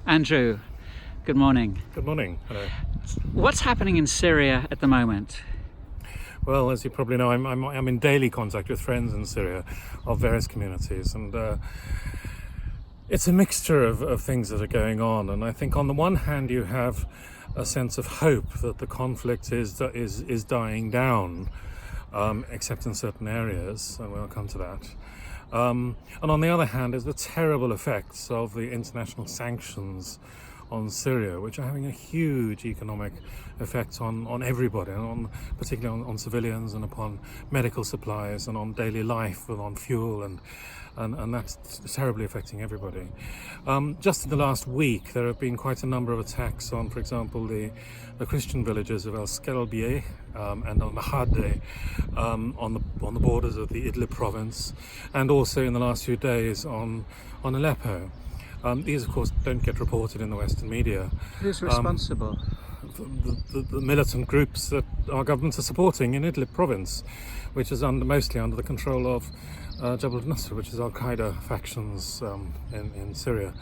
Andrew, good morning. Good morning. Hello. What's happening in Syria at the moment? Well, as you probably know, I'm in daily contact with friends in Syria of various communities, and it's a mixture of things that are going on. And I think on the one hand you have a sense of hope that the conflict is dying down, except in certain areas, and we'll come to that. And on the other hand is the terrible effects of the international sanctions on Syria, which are having a huge economic effect on everybody, and particularly on civilians, and upon medical supplies, and on daily life, and on fuel, and that's terribly affecting everybody. Just in the last week, there have been quite a number of attacks on, for example, the Christian villages of El Skelbiye and Al Mahade on the borders of the Idlib province, and also in the last few days on Aleppo. These, of course, don't get reported in the Western media. Who's responsible? The militant groups that our governments are supporting in Idlib province, which is mostly under the control of Jabhat al-Nusra, which is Al-Qaeda factions in Syria.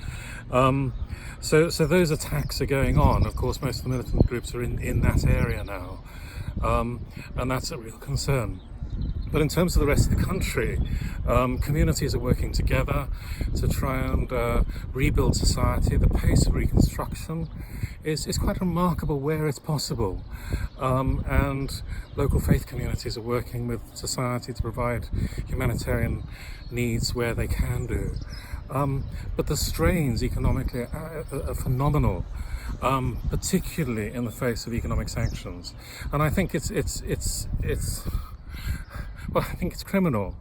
So those attacks are going on. Of course, most of the militant groups are in that area now, and that's a real concern. But in terms of the rest of the country, communities are working together to try and rebuild society. The pace of reconstruction is quite remarkable where it's possible. And local faith communities are working with society to provide humanitarian needs where they can do. But the strains economically are phenomenal, particularly in the face of economic sanctions. And I think Well, I think it's criminal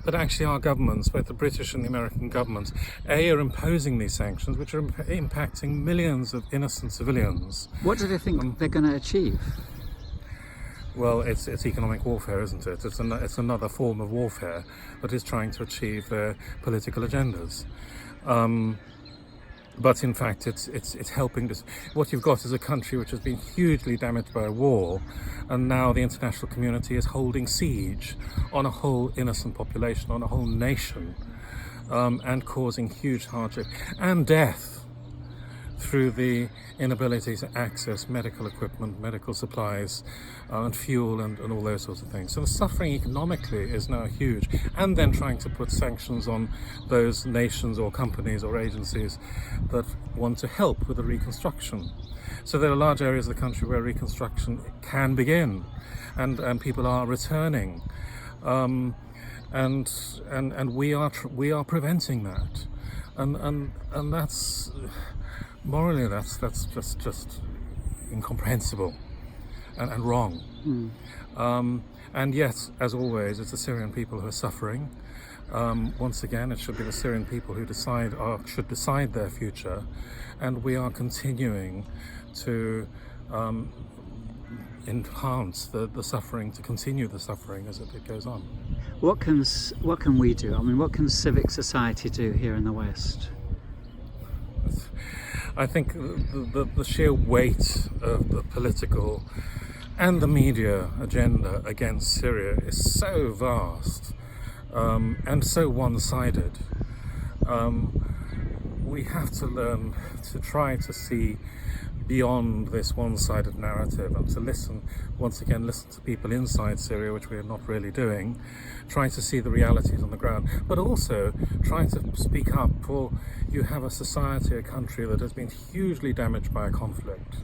that actually our governments, both the British and the American governments, are imposing these sanctions, which are impacting millions of innocent civilians. What do they think they're going to achieve? Well, it's economic warfare, isn't it? It's another form of warfare that is trying to achieve their political agendas. But in fact, it's helping this. What you've got is a country which has been hugely damaged by a war, and now the international community is holding siege on a whole innocent population, on a whole nation, and causing huge hardship and death through the inability to access medical equipment, medical supplies, and fuel, and all those sorts of things. So the suffering economically is now huge, and then trying to put sanctions on those nations or companies or agencies that want to help with the reconstruction. So there are large areas of the country where reconstruction can begin, and people are returning, and we are preventing that, and that's morally that's just incomprehensible and wrong. And yet, as always, it's the Syrian people who are suffering. Once again, it should be the Syrian people who should decide their future, and we are continuing to enhance the suffering, to continue the suffering as it goes on. What can we do? I mean, what can civic society do here in the West? I think the sheer weight of the political and the media agenda against Syria is so vast and so one-sided. We have to learn to try to see beyond this one-sided narrative, and to listen to people inside Syria, which we are not really doing, trying to see the realities on the ground, but also trying to speak up for you have a society, a country that has been hugely damaged by a conflict,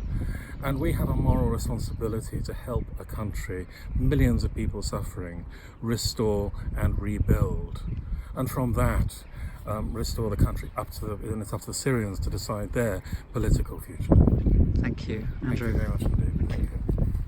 and we have a moral responsibility to help a country, millions of people suffering, restore and rebuild, and from that restore the country and it's up to the Syrians to decide their political future. Thank you, Andrew. Thank you very much indeed. Thank you.